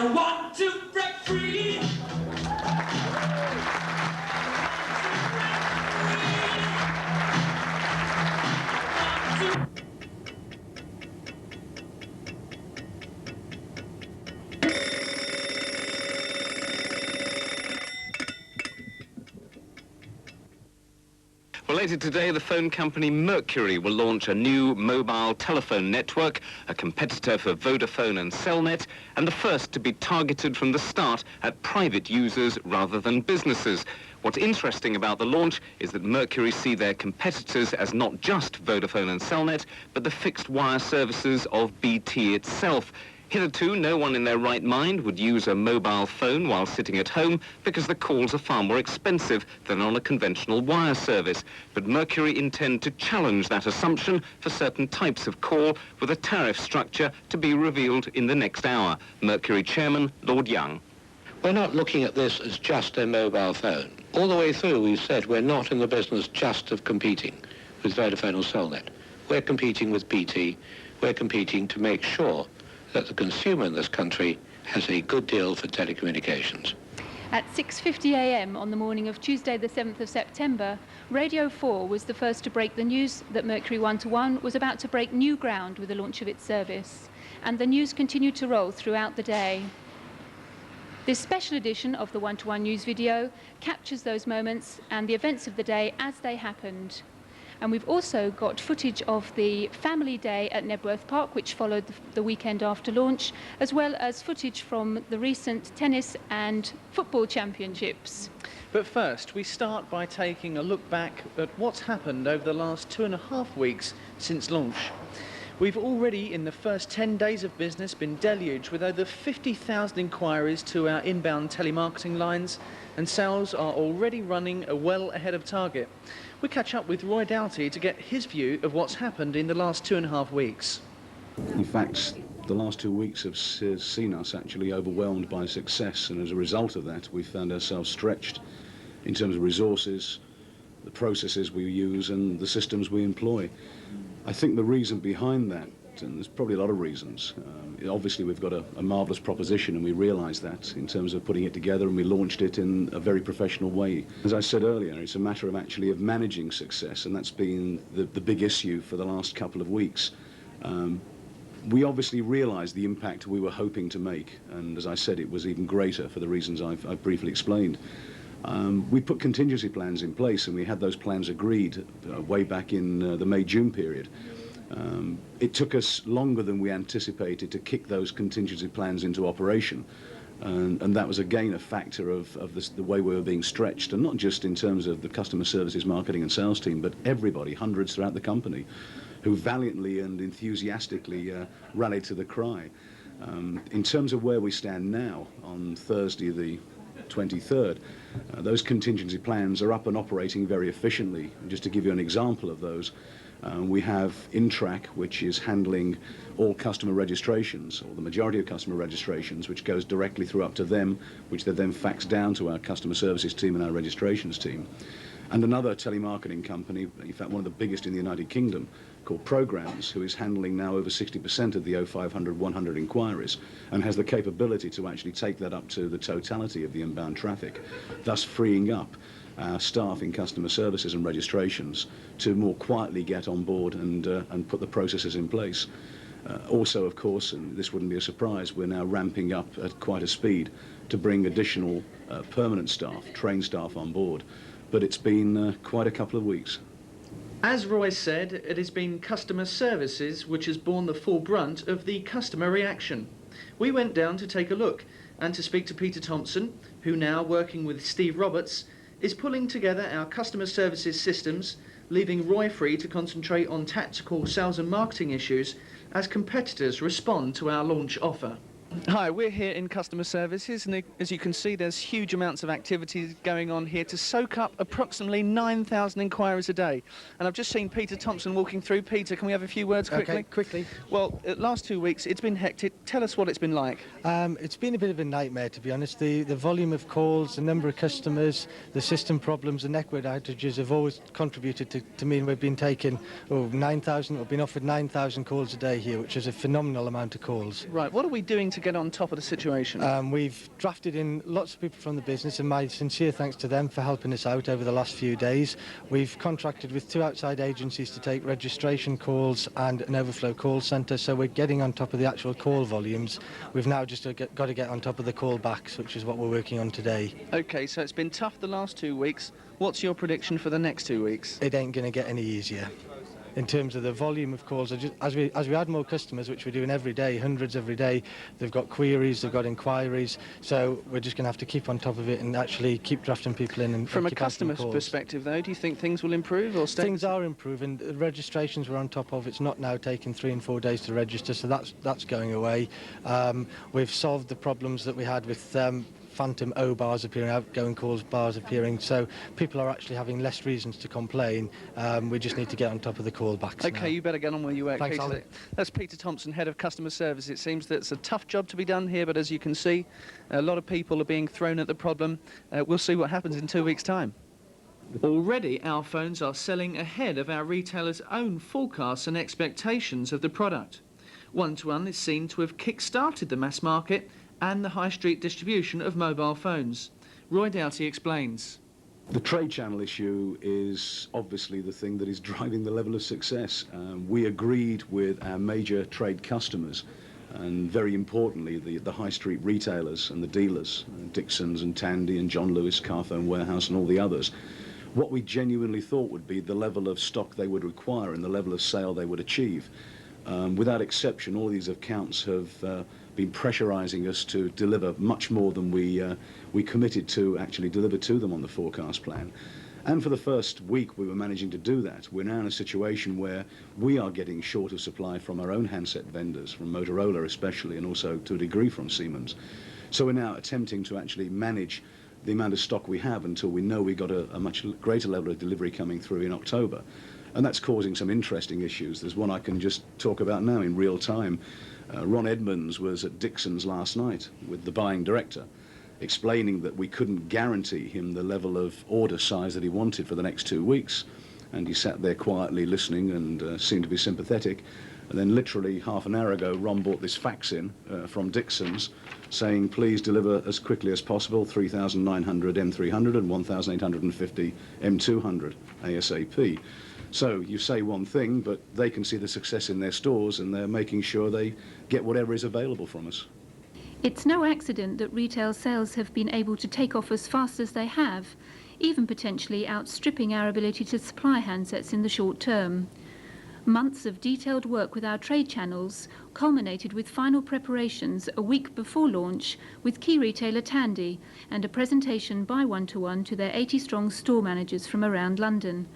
I want to break free. Well, later today, the phone company Mercury will launch a new mobile telephone network, a competitor for Vodafone and Cellnet, and the first to be targeted from the start at private users rather than businesses. What's interesting about the launch is that Mercury see their competitors as not just Vodafone and Cellnet, but the fixed wire services of BT itself. Hitherto, no one in their right mind would use a mobile phone while sitting at home because the calls are far more expensive than on a conventional wire service. But Mercury intend to challenge that assumption for certain types of call with a tariff structure to be revealed in the next hour. Mercury Chairman Lord Young. We're not looking at this as just a mobile phone. All the way through, we've said we're not in the business just of competing with Vodafone or Cellnet. We're competing with BT. We're competing to make sure that the consumer in this country has a good deal for telecommunications. At 6:50 a.m. on the morning of Tuesday the 7th of September, Radio 4 was the first to break the news that Mercury One-to-One was about to break new ground with the launch of its service. And the news continued to roll throughout the day. This special edition of the One-to-One news video captures those moments and the events of the day as they happened. And we've also got footage of the family day at Nebworth Park, which followed the weekend after launch, as well as footage from the recent tennis and football championships. But first, we start by taking a look back at what's happened over the last 2.5 weeks since launch. We've already, in the first 10 days of business, been deluged with over 50,000 inquiries to our inbound telemarketing lines, and sales are already running well ahead of target. We catch up with Roy Doughty to get his view of what's happened in the last 2.5 weeks. In fact, the last 2 weeks have seen us actually overwhelmed by success, and as a result of that, we found ourselves stretched in terms of resources, the processes we use, and the systems we employ. I think the reason behind that, and there's probably a lot of reasons, obviously we've got a marvellous proposition, and we realise that in terms of putting it together, and we launched it in a very professional way. As I said earlier, it's a matter of actually of managing success, and that's been the big issue for the last couple of weeks. We obviously realised the impact we were hoping to make, and as I said, it was even greater for the reasons I've briefly explained. We put contingency plans in place, and we had those plans agreed way back in the May-June period. It took us longer than we anticipated to kick those contingency plans into operation, and that was again a factor of the way we were being stretched, and not just in terms of the customer services, marketing and sales team, but everybody, hundreds throughout the company, who valiantly and enthusiastically rallied to the cry. In terms of where we stand now, on Thursday the 23rd, those contingency plans are up and operating very efficiently. And just to give you an example of those, we have Intrack, which is handling all customer registrations, or the majority of customer registrations, which goes directly through up to them, which they then fax down to our customer services team and our registrations team. And another telemarketing company, in fact one of the biggest in the United Kingdom, called Programs, who is handling now over 60% of the 0500 100 inquiries, and has the capability to actually take that up to the totality of the inbound traffic, thus freeing up our staff in customer services and registrations to more quietly get on board and put the processes in place. Also, of course, and this wouldn't be a surprise, we're now ramping up at quite a speed to bring additional permanent staff, trained staff on board. But it's been quite a couple of weeks. As Roy said, it has been customer services which has borne the full brunt of the customer reaction. We went down to take a look and to speak to Peter Thompson, who now, working with Steve Roberts, is pulling together our customer services systems, leaving Roy free to concentrate on tactical sales and marketing issues as competitors respond to our launch offer. Hi, we're here in customer services, and as you can see, there's huge amounts of activity going on here to soak up approximately 9,000 inquiries a day. And I've just seen Peter Thompson walking through. Peter, can we have a few words quickly? Okay, quickly. Well, the last 2 weeks, it's been hectic. Tell us what it's been like. It's been a bit of a nightmare, to be honest. The volume of calls, the number of customers, the system problems, the network outages have always contributed to mean we've been taking 9,000, or been offered 9,000 calls a day here, which is a phenomenal amount of calls. Right, what are we doing to to get on top of the situation? We've drafted in lots of people from the business, and my sincere thanks to them for helping us out over the last few days. We've contracted with 2 outside agencies to take registration calls and an overflow call centre, so we're getting on top of the actual call volumes. We've now just got to get on top of the call backs, which is what we're working on today. OK, so it's been tough the last 2 weeks. What's your prediction for the next 2 weeks? It ain't going to get any easier. In terms of the volume of calls, as we add more customers, which we're doing every day, hundreds every day, they've got queries, they've got inquiries, so we're just going to have to keep on top of it and actually keep drafting people in. And from a keep answering customer's calls. Perspective, though, do you think things will improve or stay? Things are improving. The registrations we're on top of. It's not now taking 3 and 4 days to register, so that's going away. We've solved the problems that we had with phantom O bars appearing, outgoing calls bars appearing, so people are actually having less reasons to complain. We just need to get on top of the callbacks. OK, now. you better get on where you work, Thanks, Peter. Ollie. That's Peter Thompson, Head of Customer Service. It seems that it's a tough job to be done here, but as you can see, a lot of people are being thrown at the problem. We'll see what happens in 2 weeks' time. Already, our phones are selling ahead of our retailers' own forecasts and expectations of the product. One-to-One is seen to have kick-started the mass market and the high street distribution of mobile phones. Roy Doughty explains. The trade channel issue is obviously the thing that is driving the level of success. We agreed with our major trade customers, and very importantly the high street retailers and the dealers, Dixons and Tandy and John Lewis, Carphone Warehouse and all the others, what we genuinely thought would be the level of stock they would require and the level of sale they would achieve. Without exception, all these accounts have been pressurising us to deliver much more than we committed to actually deliver to them on the forecast plan. And for the first week we were managing to do that. We're now in a situation where we are getting short of supply from our own handset vendors, from Motorola especially, and also to a degree from Siemens. So we're now attempting to actually manage the amount of stock we have until we know we've got a much greater level of delivery coming through in October. And that's causing some interesting issues. There's one I can just talk about now in real time. Ron Edmonds was at Dixon's last night with the buying director, explaining that we couldn't guarantee him the level of order size that he wanted for the next 2 weeks. And he sat there quietly listening and seemed to be sympathetic. And then literally half an hour ago, Ron brought this fax in from Dixon's saying, please deliver as quickly as possible 3,900 M300 and 1,850 M200 ASAP. So you say one thing, but they can see the success in their stores and they're making sure they get whatever is available from us. It's no accident that retail sales have been able to take off as fast as they have, even potentially outstripping our ability to supply handsets in the short term. Months of detailed work with our trade channels culminated with final preparations a week before launch with key retailer Tandy and a presentation by One-to-One to their 80-strong store managers from around London,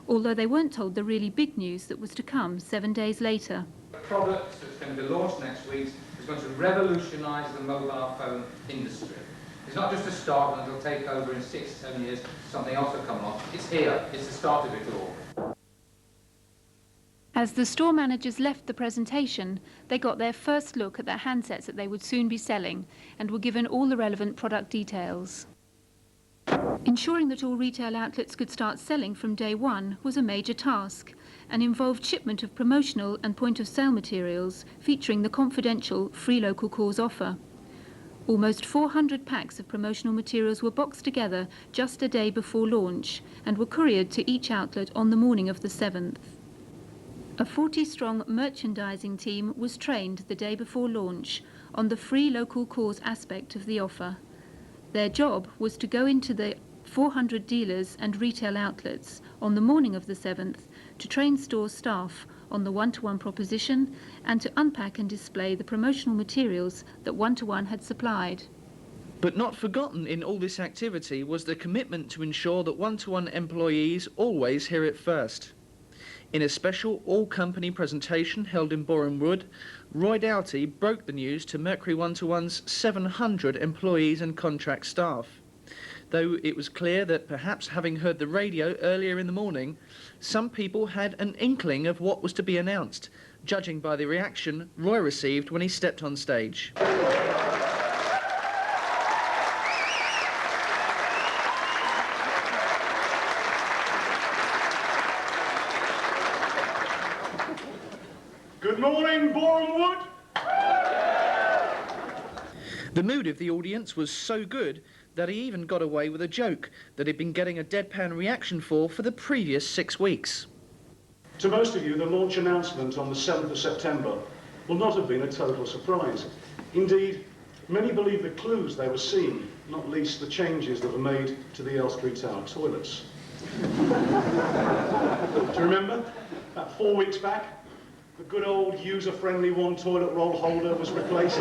although they weren't told the really big news that was to come 7 days later. The product that's going to be launched next week is going to revolutionise the mobile phone industry. It's not just a start and it'll take over in 6 or 7 years, something else will come along. It's here, it's the start of it all. As the store managers left the presentation, they got their first look at the handsets that they would soon be selling and were given all the relevant product details. Ensuring that all retail outlets could start selling from day one was a major task and involved shipment of promotional and point-of-sale materials featuring the confidential free local calls offer. Almost 400 packs of promotional materials were boxed together just a day before launch and were couriered to each outlet on the morning of the 7th. A 40-strong merchandising team was trained the day before launch on the free local calls aspect of the offer. Their job was to go into the 400 dealers and retail outlets on the morning of the 7th to train store staff on the One-to-One proposition and to unpack and display the promotional materials that One-to-One had supplied. But not forgotten in all this activity was the commitment to ensure that One-to-One employees always hear it first. In a special all-company presentation held in Borehamwood, Roy Doughty broke the news to Mercury One-to-One's 700 employees and contract staff. Though it was clear that perhaps having heard the radio earlier in the morning, some people had an inkling of what was to be announced, judging by the reaction Roy received when he stepped on stage. Good morning, Borehamwood. The mood of the audience was so good that he even got away with a joke that he'd been getting a deadpan reaction for the previous 6 weeks. To most of you, the launch announcement on the 7th of September will not have been a total surprise. Indeed, many believe the clues they were seeing, not least the changes that were made to the Elstree Tower toilets. Do you remember? About 4 weeks back, the good old user-friendly one toilet roll holder was replaced.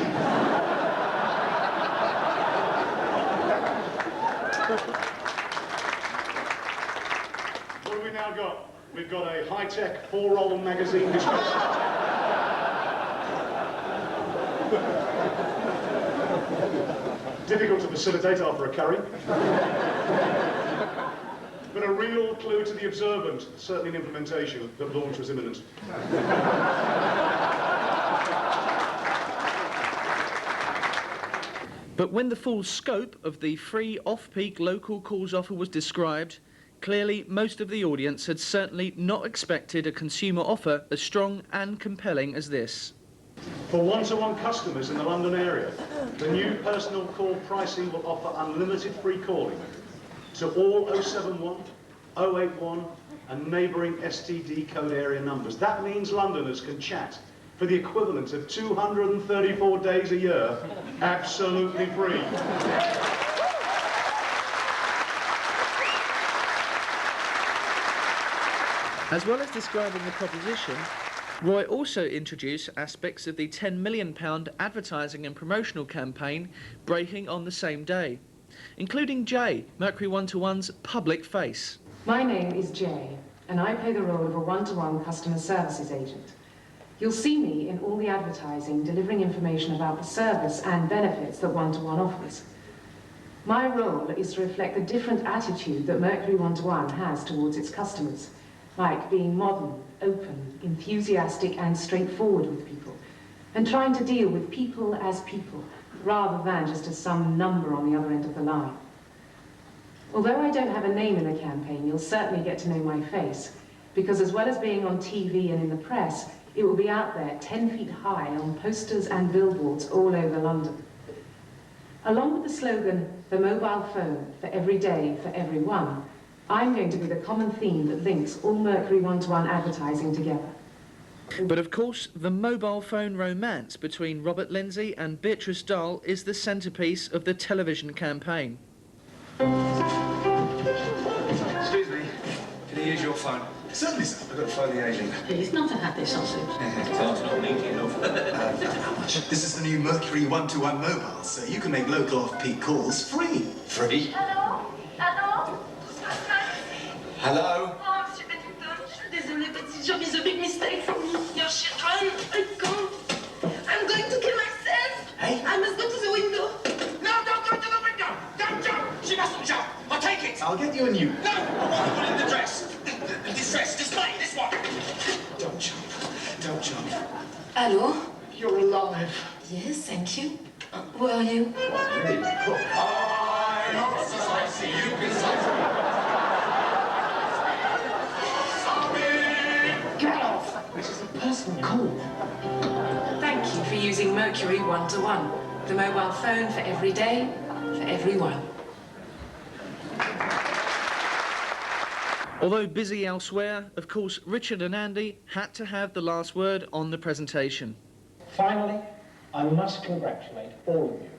What have we now got? We've got a high-tech 4-roll magazine dispenser. Difficult to facilitate after a curry. But a real clue to the observant, certainly in implementation, that launch was imminent. But when the full scope of the free off-peak local calls offer was described, clearly most of the audience had certainly not expected a consumer offer as strong and compelling as this. For one-to-one customers in the London area, the new personal call pricing will offer unlimited free calling to all 071, 081 and neighbouring STD code area numbers. That means Londoners can chat for the equivalent of 234 days a year, absolutely free. As well as describing the proposition, Roy also introduced aspects of the £10 million advertising and promotional campaign breaking on the same day, including Jay, Mercury One-to-One's public face. My name is Jay, and I play the role of a one-to-one customer services agent. You'll see me in all the advertising delivering information about the service and benefits that One-to-One offers. My role is to reflect the different attitude that Mercury One-to-One has towards its customers, like being modern, open, enthusiastic and straightforward with people, and trying to deal with people as people, rather than just as some number on the other end of the line. Although I don't have a name in the campaign, you'll certainly get to know my face, because as well as being on TV and in the press, it will be out there 10 feet high on posters and billboards all over London. Along with the slogan, the mobile phone for every day, for everyone, I'm going to be the common theme that links all Mercury One-to-One advertising together. But of course, the mobile phone romance between Robert Lindsay and Beatrice Dahl is the centrepiece of the television campaign. Excuse me, can I use your phone? Certainly, sir. I've got to phone the agent. Please, not a happy sausage. Car's not neat enough. How much? This is the new Mercury One-to-One mobile, so you can make local off-peak calls free. Free? Hello? Hello? Hello? Oh, Monsieur Beddington, je suis désolée, petit job is a big mistake for me. Your children, I can't. I'm going to kill myself. Hey? I must go to the window. No, don't go to the window! Don't jump! She mustn't jump! I'll take it! I'll get you a new. No! I want the one in the dress! This dress, this money, this one! Don't jump. Don't jump. Hello? You're alive. Yes, thank you. Who are you? Me. I see you precisely. Get off! This is a personal call. Thank you for using Mercury One-to-One, the mobile phone for every day, for everyone. Although busy elsewhere, of course, Richard and Andy had to have the last word on the presentation. Finally, I must congratulate all of you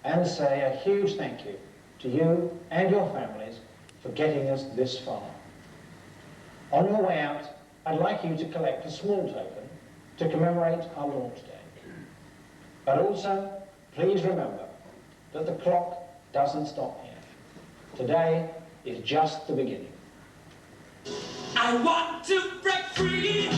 and say a huge thank you to you and your families for getting us this far. On your way out, I'd like you to collect a small token to commemorate our launch day. But also, please remember that the clock doesn't stop here. Today is just the beginning. I want to break free!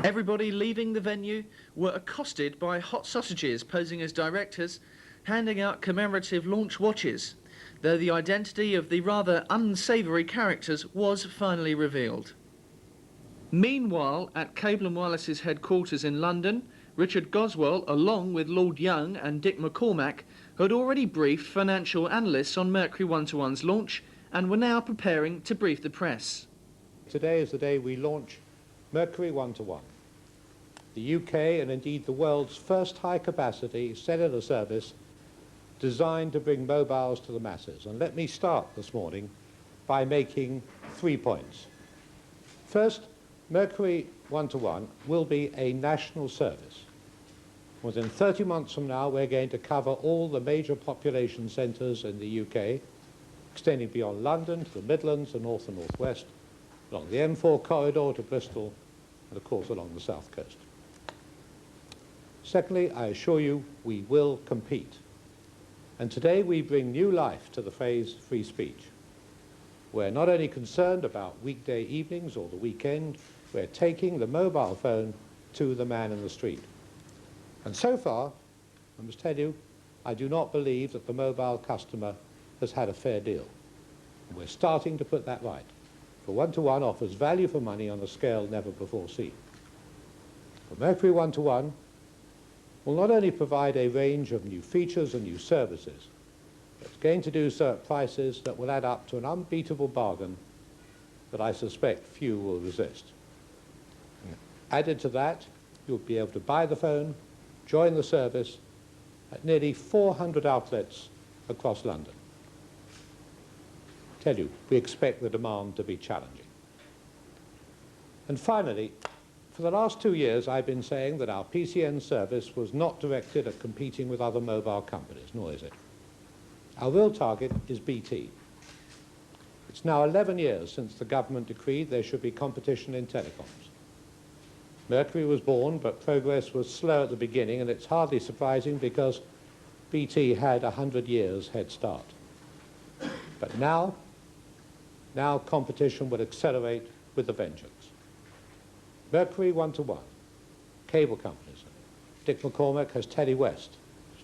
Everybody leaving the venue were accosted by hot sausages posing as directors, handing out commemorative launch watches, though the identity of the rather unsavoury characters was finally revealed. Meanwhile, at Cable & Wireless's headquarters in London, Richard Goswell, along with Lord Young and Dick McCormack, had already briefed financial analysts on Mercury One-to-One's launch and were now preparing to brief the press. Today is the day we launch Mercury One-to-One, the UK and indeed the world's first high-capacity cellular service designed to bring mobiles to the masses. And let me start this morning by making 3 points. First, Mercury One-to-One will be a national service. Within 30 months from now, we're going to cover all the major population centres in the UK, extending beyond London to the Midlands, the North and North West, along the M4 corridor to Bristol, and of course along the South Coast. Secondly, I assure you, we will compete. And today we bring new life to the phrase free speech. We're not only concerned about weekday evenings or the weekend, we're taking the mobile phone to the man in the street. And so far, I must tell you, I do not believe that the mobile customer has had a fair deal. And we're starting to put that right. For One-to-One offers value for money on a scale never before seen. For Mercury One-to-One will not only provide a range of new features and new services, but it's going to do so at prices that will add up to an unbeatable bargain that I suspect few will resist. Added to that, you'll be able to buy the phone, join the service at nearly 400 outlets across London. I tell you, we expect the demand to be challenging. And finally, for the last 2 years, I've been saying that our PCN service was not directed at competing with other mobile companies, nor is it. Our real target is BT. It's now 11 years since the government decreed there should be competition in telecoms. Mercury was born, but progress was slow at the beginning, and it's hardly surprising because BT had 100 years head start. But now competition will accelerate with a vengeance. Mercury One-to-One, cable companies. Dick McCormack has Telly West,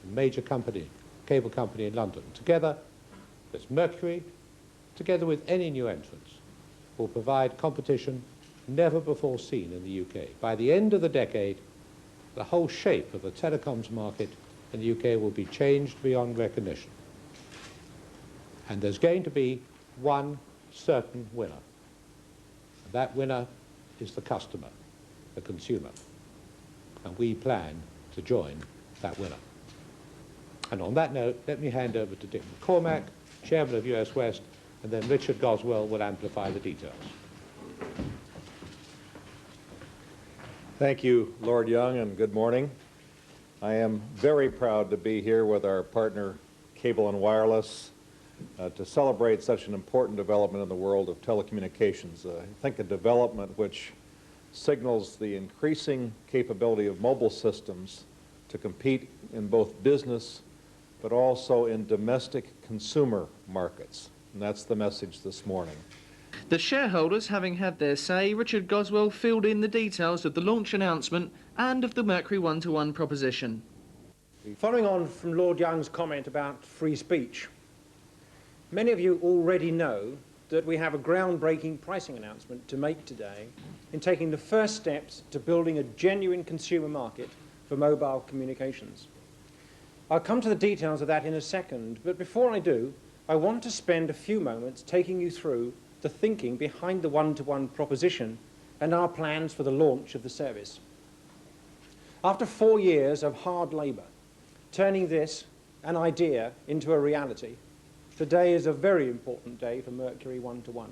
a major company, cable company in London. Together, this Mercury, together with any new entrants, will provide competition never before seen in the UK. By the end of the decade, the whole shape of the telecoms market in the UK will be changed beyond recognition. And there's going to be one certain winner. And that winner is the customer, the consumer. And we plan to join that winner. And on that note, let me hand over to Dick McCormack, Chairman of US West, and then Richard Goswell will amplify the details. Thank you, Lord Young, and good morning. I am very proud to be here with our partner, Cable and Wireless, to celebrate such an important development in the world of telecommunications. I think a development which signals the increasing capability of mobile systems to compete in both business but also in domestic consumer markets. And that's the message this morning. The shareholders having had their say, Richard Goswell filled in the details of the launch announcement and of the Mercury One-to-One proposition. Following on from Lord Young's comment about free speech, many of you already know that we have a groundbreaking pricing announcement to make today in taking the first steps to building a genuine consumer market for mobile communications. I'll come to the details of that in a second, but before I do, I want to spend a few moments taking you through the thinking behind the One-to-One proposition and our plans for the launch of the service. After 4 years of hard labour, turning this, an idea, into a reality, today is a very important day for Mercury One-to-One.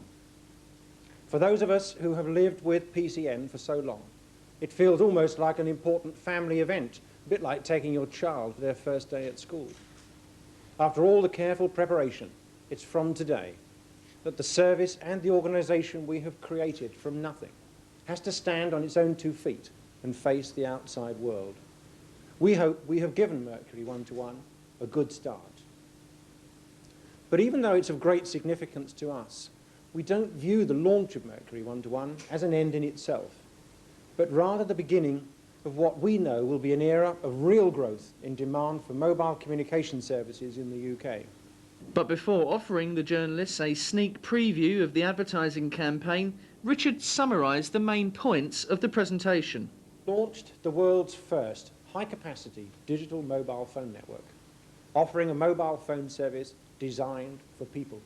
For those of us who have lived with PCN for so long, it feels almost like an important family event, a bit like taking your child for their first day at school. After all the careful preparation, it's from today that the service and the organisation we have created from nothing has to stand on its own 2 feet and face the outside world. We hope we have given Mercury One-to-One a good start. But even though it's of great significance to us, we don't view the launch of Mercury One-to-One as an end in itself, but rather the beginning of what we know will be an era of real growth in demand for mobile communication services in the UK. But before offering the journalists a sneak preview of the advertising campaign, Richard summarised the main points of the presentation. launched the world's first high-capacity digital mobile phone network, offering a mobile phone service designed for people.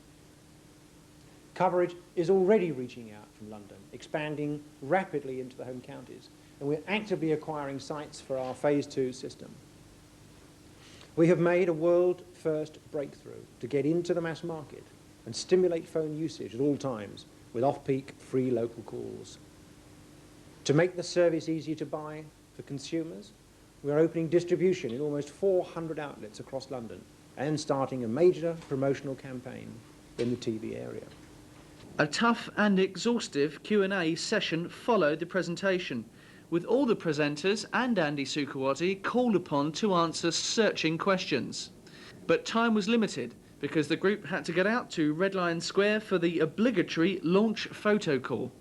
Coverage is already reaching out from London, expanding rapidly into the home counties, and we're actively acquiring sites for our Phase 2 system. We have made a world-first breakthrough to get into the mass market and stimulate phone usage at all times with off-peak free local calls. To make the service easy to buy for consumers, we're opening distribution in almost 400 outlets across London and starting a major promotional campaign in the TV area. A tough and exhaustive Q&A session followed the presentation, with all the presenters and Andy Sukawati called upon to answer searching questions. But time was limited because the group had to get out to Red Lion Square for the obligatory launch photo call.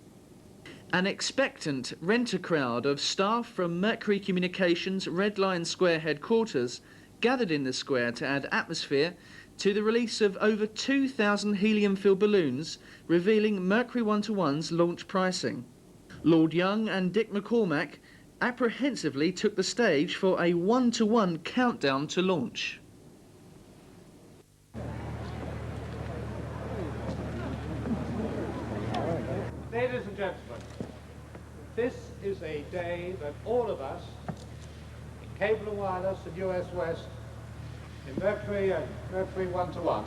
An expectant rent-a-crowd of staff from Mercury Communications' Red Lion Square headquarters gathered in the square to add atmosphere to the release of over 2,000 helium-filled balloons revealing Mercury One-to-One's launch pricing. Lord Young and Dick McCormack apprehensively took the stage for a one-to-one countdown to launch. Ladies and gentlemen, this is a day that all of us, in Cable and Wireless and US West, in Mercury and Mercury One-to-One,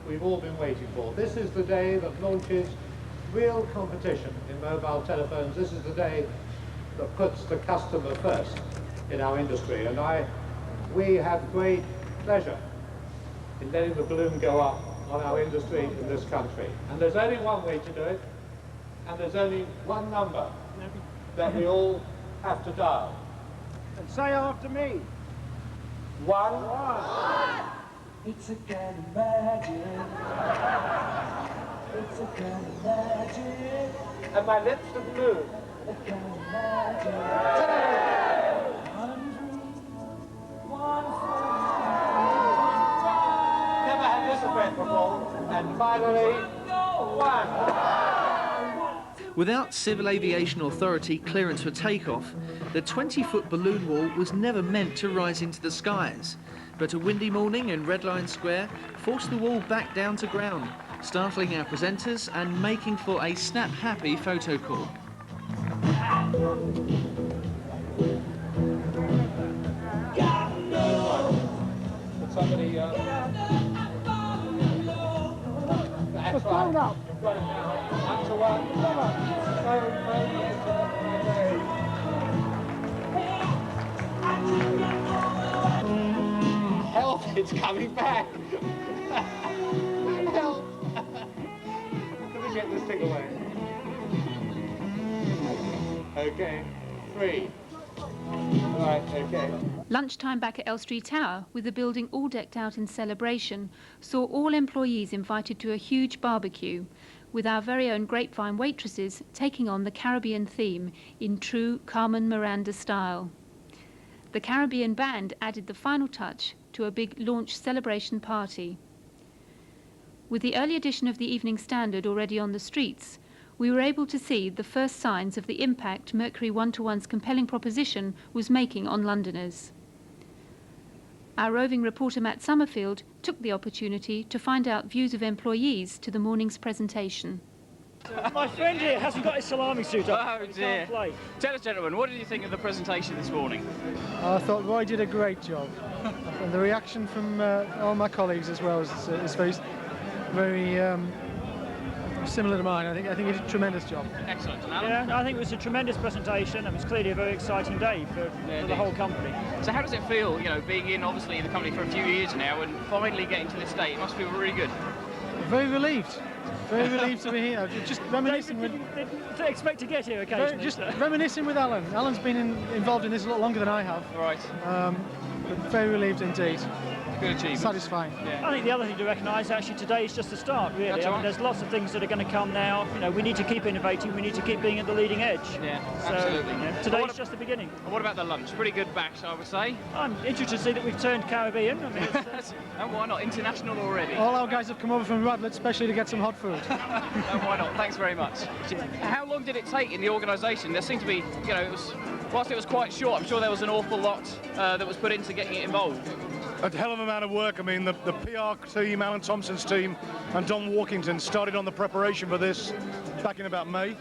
we've all been waiting for. This is the day that launches real competition in mobile telephones. This is the day that puts the customer first in our industry. And we have great pleasure in letting the balloon go up on our industry in this country. And there's only one way to do it, and there's only one number that we all have to dial. And say after me, 1. It's a kind of magic. It's a kind of magic. And my lips have moved. A kind of magic. 2. Never had this effect before. And finally, 1. Without Civil Aviation Authority clearance for takeoff, the 20-foot balloon wall was never meant to rise into the skies. But a windy morning in Red Lion Square forced the wall back down to ground, startling our presenters and making for a snap-happy photo call. Somebody, that's right. Up. You've got it now. 1-to-1. Help, it's coming back. Help. Let me get this thing away. Okay, 3. Right, okay. Lunchtime back at Elstree Tower, with the building all decked out in celebration, saw all employees invited to a huge barbecue, with our very own grapevine waitresses taking on the Caribbean theme in true Carmen Miranda style. The Caribbean band added the final touch to a big launch celebration party. With the early edition of the Evening Standard already on the streets, we were able to see the first signs of the impact Mercury One-to-One's compelling proposition was making on Londoners. Our roving reporter Matt Summerfield took the opportunity to find out views of employees to the morning's presentation. My friend here hasn't got his salami suit up. Oh dear. Tell us, gentlemen, what did you think of the presentation this morning? I thought Roy did a great job. And the reaction from all my colleagues as well is very similar to mine. I think he did a tremendous job. Excellent. And Alan? Yeah, I think it was a tremendous presentation. It was clearly a very exciting day for the whole company. So how does it feel, being obviously in the company for a few years now and finally getting to this day? It must feel really good. Very relieved. Very relieved to be here. Just reminiscing with... Didn't expect to get here occasionally. Just reminiscing with Alan. Alan's been involved in this a lot longer than I have. Right. But very relieved indeed. Good achievement. Satisfying. Yeah. I think the other thing to recognise actually today is just the start, really. I mean, there's lots of things that are going to come now. We need to keep innovating. We need to keep being at the leading edge. Yeah, so, absolutely. Today's just the beginning. And what about the lunch? Pretty good batch, I would say. I'm interested to see that we've turned Caribbean. I mean, and why not? International already. All our guys have come over from Radlett, especially to get some hot food. And why not? Thanks very much. How long did it take in the organisation? There seemed to be, it was whilst it was quite short, I'm sure there was an awful lot that was put into getting it involved. A hell of an amount of work. I mean, the PR team, Alan Thompson's team, and Don Walkington started on the preparation for this back in about May.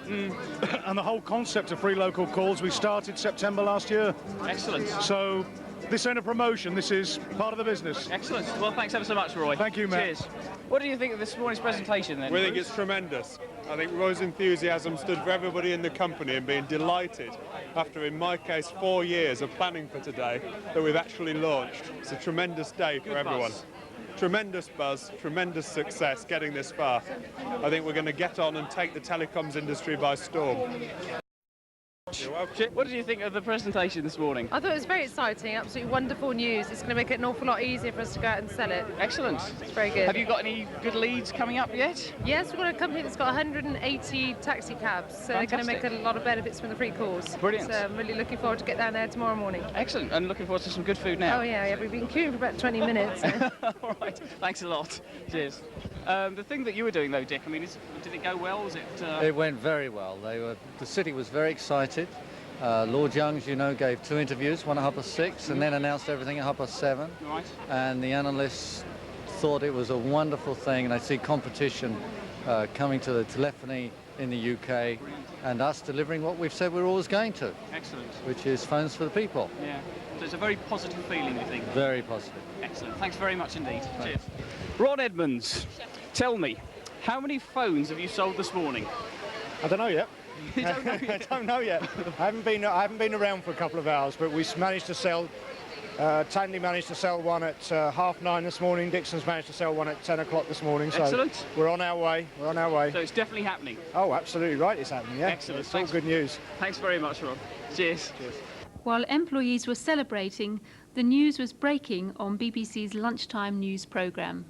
And the whole concept of free local calls, we started September last year. Excellent. So this ain't a promotion, this is part of the business. Excellent. Well, thanks ever so much, Roy. Thank you, Matt. Cheers. What do you think of this morning's presentation, then? We think it's tremendous. I think Roy's enthusiasm stood for everybody in the company and being delighted after, in my case, 4 years of planning for today, that we've actually launched. It's a tremendous day for everyone. Tremendous buzz, tremendous success getting this far. I think we're going to get on and take the telecoms industry by storm. What did you think of the presentation this morning? I thought it was very exciting, absolutely wonderful news. It's going to make it an awful lot easier for us to go out and sell it. Excellent. It's very good. Have you got any good leads coming up yet? Yes, we've got a company that's got 180 taxi cabs, so they're going to make a lot of benefits from the free calls. Brilliant. So I'm really looking forward to get down there tomorrow morning. Excellent, and looking forward to some good food now. Oh yeah, we've been queuing for about 20 minutes. All right, thanks a lot. Cheers. The thing that you were doing though, Dick, I mean, did it go well? Was it? It went very well. The city was very excited. Lord Youngs, you know, gave 2 interviews, one at 6:30, and then announced everything at 7:30. Right. And the analysts thought it was a wonderful thing, and I see competition coming to the telephony in the UK, and us delivering what we've said we're always going to. Excellent. Which is phones for the people. Yeah. So it's a very positive feeling, you think? Very positive. Excellent. Thanks very much indeed. Cheers. Ron Edmonds, tell me, how many phones have you sold this morning? I don't know yet. You don't know yet? I don't know yet. I haven't been around for a couple of hours, but we managed to sell. Tanley managed to sell one at 9:30 this morning. Dixon's managed to sell one at 10 o'clock this morning. So excellent. We're on our way. We're on our way. So it's definitely happening. Oh, absolutely right. It's happening. Yeah. Excellent. It's all good news. Thanks very much, Ron. Cheers. Cheers. While employees were celebrating, the news was breaking on BBC's lunchtime news programme.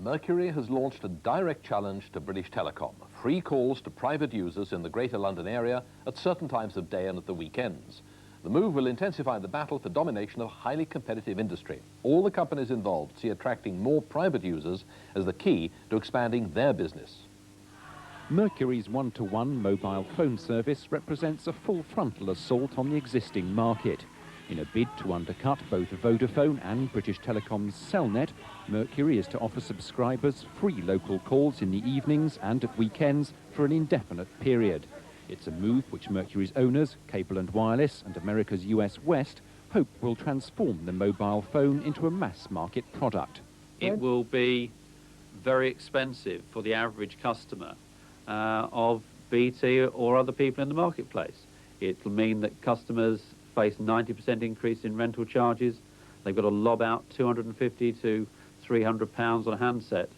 Mercury has launched a direct challenge to British Telecom. Free calls to private users in the Greater London area at certain times of day and at the weekends. The move will intensify the battle for domination of a highly competitive industry. All the companies involved see attracting more private users as the key to expanding their business. Mercury's one-to-one mobile phone service represents a full frontal assault on the existing market. In a bid to undercut both Vodafone and British Telecom's Cellnet, Mercury is to offer subscribers free local calls in the evenings and at weekends for an indefinite period. It's a move which Mercury's owners, Cable and Wireless and America's US West, hope will transform the mobile phone into a mass market product. It will be very expensive for the average customer of BT or other people in the marketplace. It will mean that customers face 90% increase in rental charges. They've got to lob out £250 to £300 on a handset.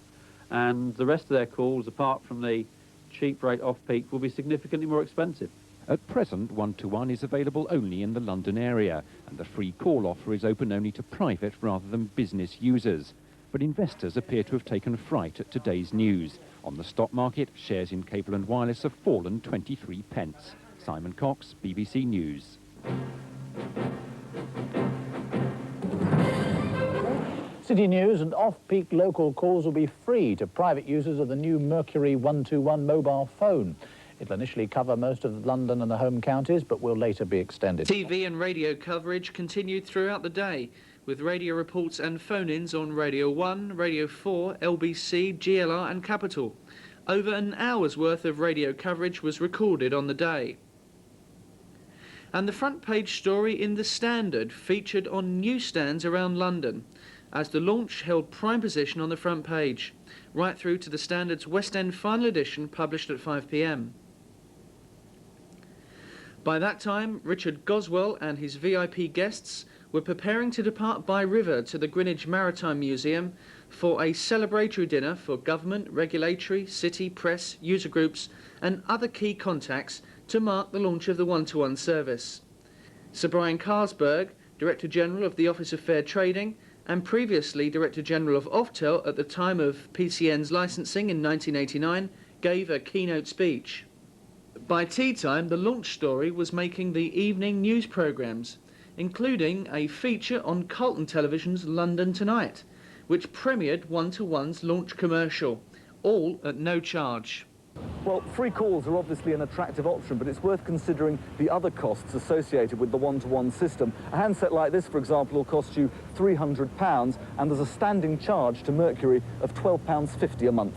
And the rest of their calls, apart from the cheap rate off-peak, will be significantly more expensive. At present, one-to-one is available only in the London area, and the free call offer is open only to private rather than business users. But investors appear to have taken fright at today's news. On the stock market, shares in Cable and Wireless have fallen 23 pence. Simon Cox, BBC News. City News and off-peak local calls will be free to private users of the new Mercury one-to-one mobile phone. It'll initially cover most of London and the home counties, but will later be extended. TV and radio coverage continued throughout the day, with radio reports and phone-ins on Radio 1, Radio 4, LBC, GLR and Capital. Over an hour's worth of radio coverage was recorded on the day. And the front page story in The Standard featured on newsstands around London, as the launch held prime position on the front page, right through to The Standard's West End final edition published at 5 p.m. By that time, Richard Goswell and his VIP guests were preparing to depart by river to the Greenwich Maritime Museum for a celebratory dinner for government, regulatory, city, press, user groups and other key contacts to mark the launch of the one-to-one service. Sir Brian Carlsberg, Director General of the Office of Fair Trading and previously Director General of Oftel at the time of PCN's licensing in 1989, gave a keynote speech. By tea time, the launch story was making the evening news programmes, including a feature on Carlton Television's London Tonight, which premiered one-to-one's launch commercial, all at no charge. Well, free calls are obviously an attractive option, but it's worth considering the other costs associated with the one-to-one system. A handset like this, for example, will cost you £300, and there's a standing charge to Mercury of £12.50 a month.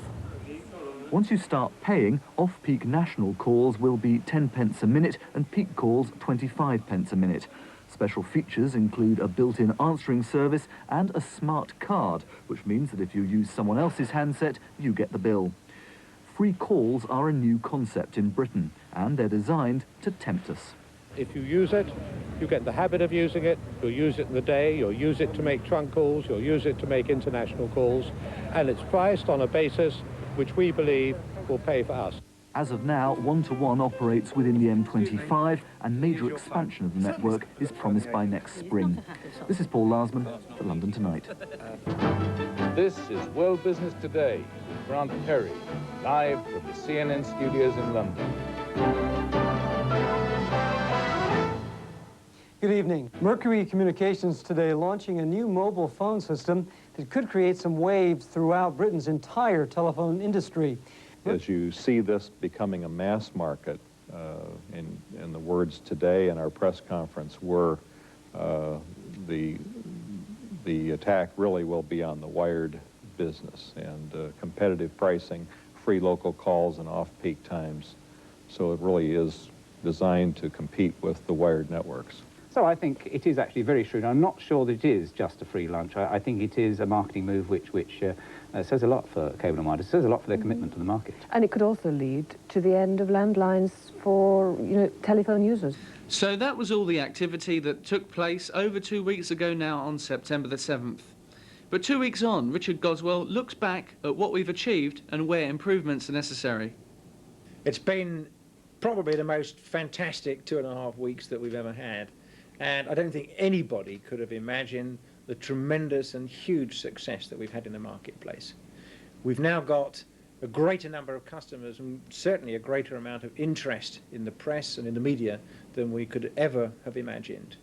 Once you start paying, off-peak national calls will be 10 pence a minute and peak calls 25 pence a minute. Special features include a built-in answering service and a smart card, which means that if you use someone else's handset, you get the bill. Free calls are a new concept in Britain, and they're designed to tempt us. If you use it, you get the habit of using it. You'll use it in the day, you'll use it to make trunk calls, you'll use it to make international calls, and it's priced on a basis which we believe will pay for us. As of now, one-to-one operates within the M25, and major expansion of the network is promised by next spring. This is Paul Larsman for London Tonight. This is World Business Today with Grant Perry, live from the CNN studios in London. Good evening. Mercury Communications today launching a new mobile phone system that could create some waves throughout Britain's entire telephone industry. As you see this becoming a mass market, in the words today in our press conference were, the attack really will be on the wired business and competitive pricing, free local calls and off-peak times. So it really is designed to compete with the wired networks. So I think it is actually very shrewd. I'm not sure that it is just a free lunch. I think it is a marketing move which says a lot for cable and wireless. It says a lot for their commitment to the market. And it could also lead to the end of landlines for, telephone users. So that was all the activity that took place over 2 weeks ago now on September the 7th. But 2 weeks on, Richard Goswell looks back at what we've achieved and where improvements are necessary. It's been probably the most fantastic 2.5 weeks that we've ever had. And I don't think anybody could have imagined the tremendous and huge success that we've had in the marketplace. We've now got a greater number of customers and certainly a greater amount of interest in the press and in the media than we could ever have imagined.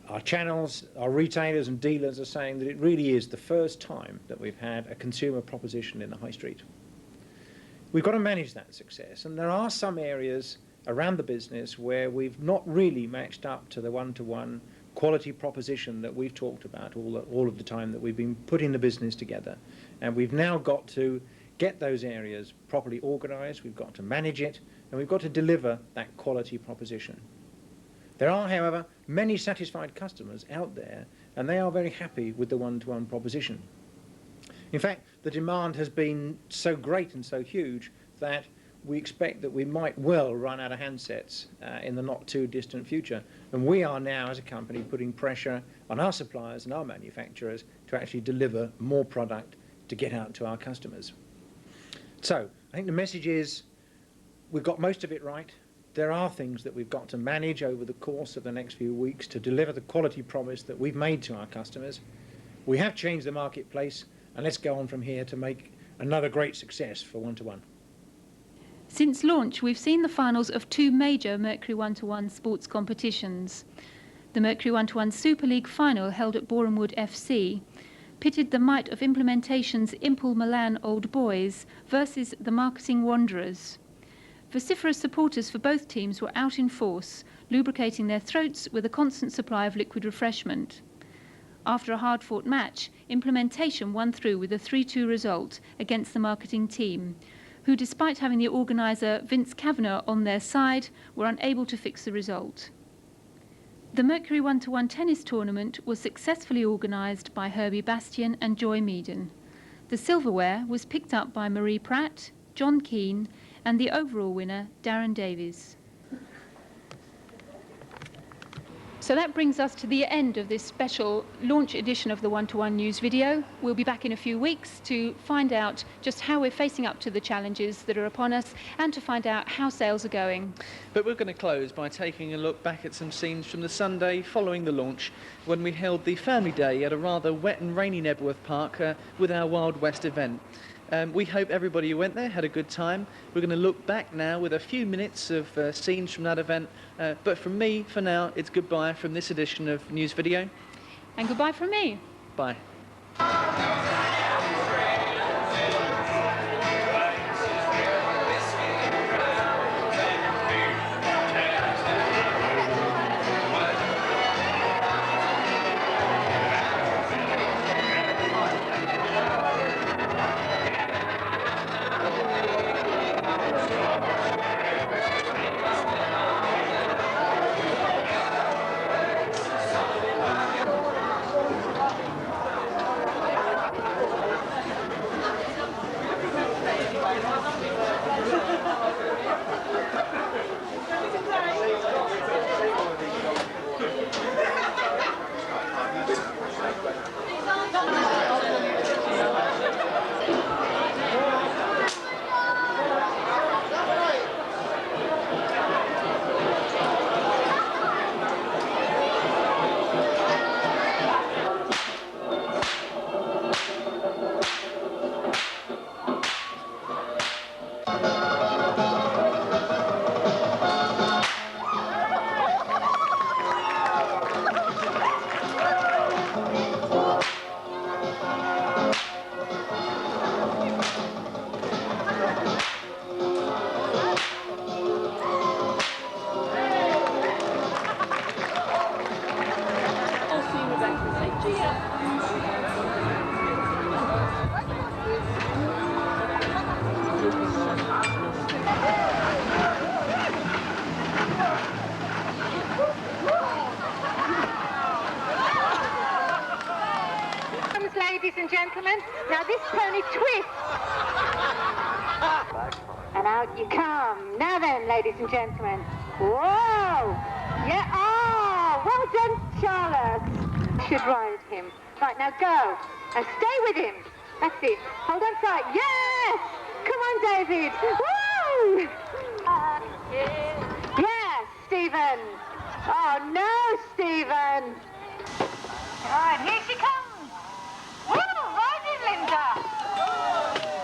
Our channels, our retailers and dealers are saying that it really is the first time that we've had a consumer proposition in the high street. We've got to manage that success, and there are some areas around the business where we've not really matched up to the one-to-one quality proposition that we've talked about all of the time that we've been putting the business together. And we've now got to get those areas properly organised, we've got to manage it, and we've got to deliver that quality proposition. There are, however, many satisfied customers out there, and they are very happy with the one-to-one proposition. In fact, the demand has been so great and so huge that we expect that we might well run out of handsets in the not too distant future. And we are now, as a company, putting pressure on our suppliers and our manufacturers to actually deliver more product to get out to our customers. So I think the message is we've got most of it right. There are things that we've got to manage over the course of the next few weeks to deliver the quality promise that we've made to our customers. We have changed the marketplace, and let's go on from here to make another great success for one-to-one. Since launch, we've seen the finals of two major Mercury One-to-One sports competitions. The Mercury One-to-One Super League final, held at Borehamwood FC, pitted the might of Implementation's Impel Milan Old Boys versus the Marketing Wanderers. Vociferous supporters for both teams were out in force, lubricating their throats with a constant supply of liquid refreshment. After a hard-fought match, Implementation won through with a 3-2 result against the marketing team, who, despite having the organiser Vince Kavanagh on their side, were unable to fix the result. The Mercury One-to-One tennis tournament was successfully organised by Herbie Bastian and Joy Meaden. The silverware was picked up by Marie Pratt, John Keane, and the overall winner, Darren Davies. So that brings us to the end of this special launch edition of the One-to-One news video. We'll be back in a few weeks to find out just how we're facing up to the challenges that are upon us and to find out how sales are going. But we're going to close by taking a look back at some scenes from the Sunday following the launch, when we held the Family Day at a rather wet and rainy Nebworth Park with our Wild West event. We hope everybody who went there had a good time. We're going to look back now with a few minutes of scenes from that event. But from me, for now, it's goodbye from this edition of News Video. And goodbye from me. Bye. ladies and gentlemen. Now this pony twists. And out you come. Now then, ladies and gentlemen. Whoa! Yeah, oh, well done, Charlotte. Should ride him. Right, now go. And stay with him. That's it. Hold on tight. Yes! Come on, David. Woo! Yes, Stephen. Oh, no, Stephen. All right, here she comes. Woo! Right in, Linda.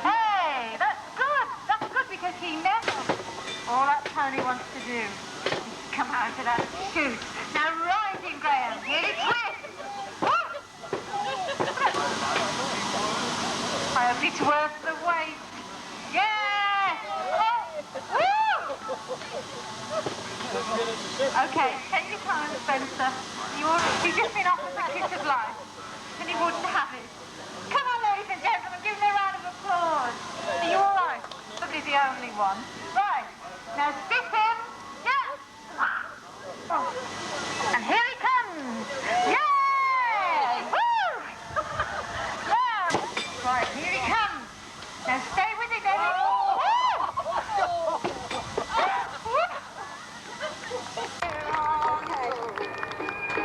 Hey, that's good. That's good because he never. All that pony wants to do is come out of that chute. Now ride him, Graham. Here he twists. Woo! I hope it's worth the wait. Yes! Oh! Woo! Okay, take your time, Spencer. You've just been offered the kiss of life, and he wouldn't have it. Come on, ladies and gentlemen, give him a round of applause. Are you all right? Look, he's the only one. Right, now stick him. Yeah! Oh. And here he comes. Yay! Woo! Now, right, here he comes. Now stay with it, Eddie.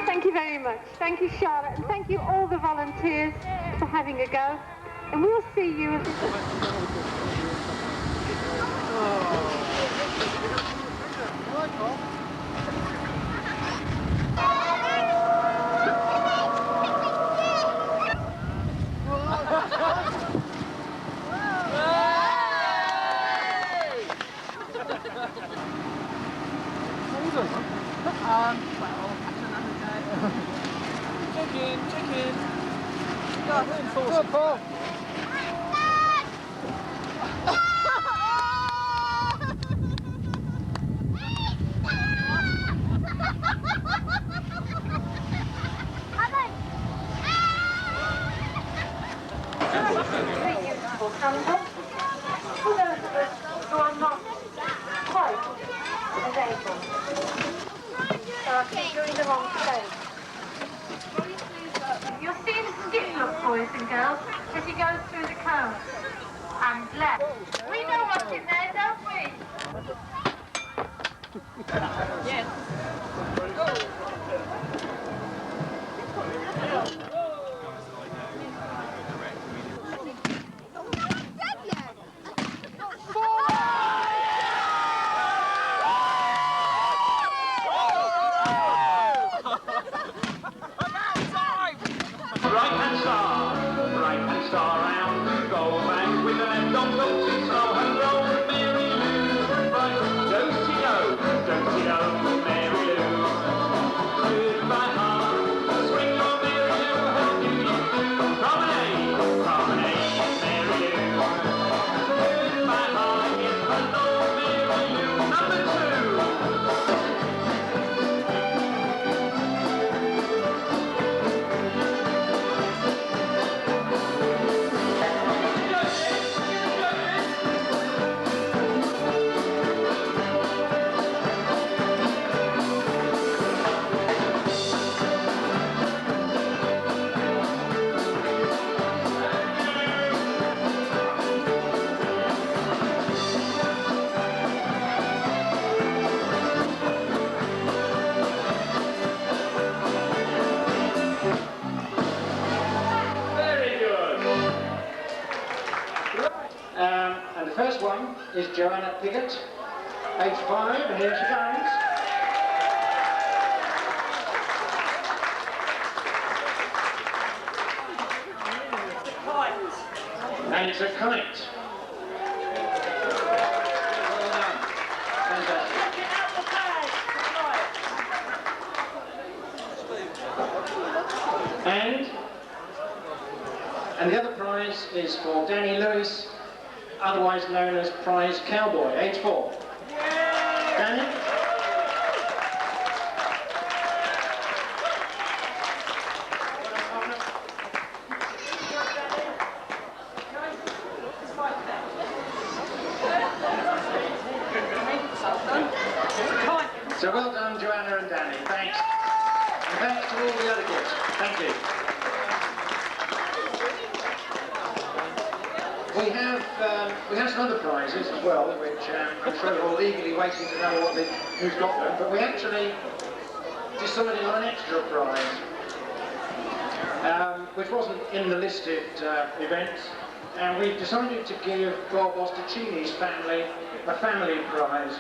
Thank you very much. Thank you, Charlotte, and thank you all the volunteers for having a go. And we'll see you. Chicken. God, good, Paul. For those of us who are not quite as able, so I keep doing the wrong thing. You'll see the skip look, boys and girls, as he goes through the cone. And left. We know what's in there, don't we? Yes. Right-hand star round, go back with the left on, don't sit slow and roll, Mary Lou. Right, do-si-do, Mary Lou. Goodbye heart, swing your Mary Lou, how do you do? Promenade, Mary Lou. Goodbye heart, yes, hello, Mary Lou. Number 2. And the first one is Joanna Piggott, age 5, and here she comes. And it's a kite. Well done. Fantastic. And the other prize is for Danny Lewis, otherwise known as Prize Cowboy, age 4. Danny? So well done, Joanna and Danny. Thanks. And thanks to all the other kids. Thank you. we have some other prizes as well, which I'm sure you're all eagerly waiting to know who's got them. But we actually decided on an extra prize, which wasn't in the listed events, and we decided to give Bob Ostaccini's family a family prize.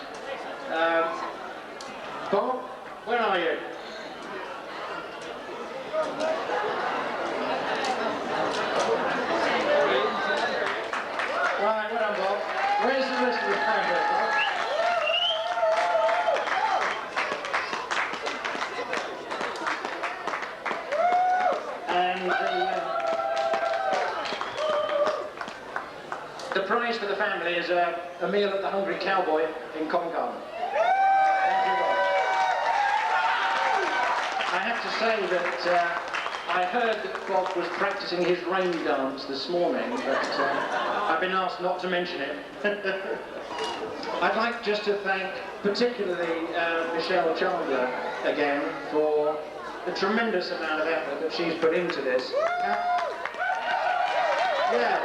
Bob, where are you? Right, well done, Bob. Where's the rest of the family, Bob? And the prize for the family is a meal at the Hungry Cowboy in Covent Garden. Thank you, Bob. I have to say that I heard that Bob was practicing his rain dance this morning, but I've been asked not to mention it. I'd like just to thank particularly Michelle Chandler again for the tremendous amount of effort that she's put into this. Yeah.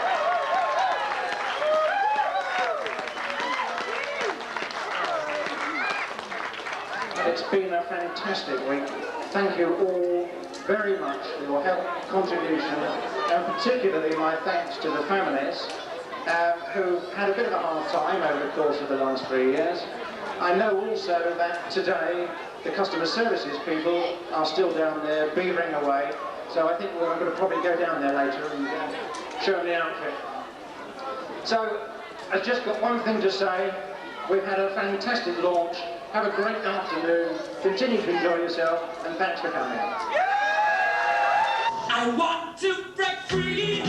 It's been a fantastic week. Thank you all very much for your help, contribution, and particularly my thanks to the families who had a bit of a hard time over the course of the last 3 years. I know also that today the customer services people are still down there beavering away, so I think we're going to probably go down there later and show them the outfit. So I've just got one thing to say. We've had a fantastic launch. Have a great afternoon. Continue to enjoy yourself, and thanks for coming. I want to break free.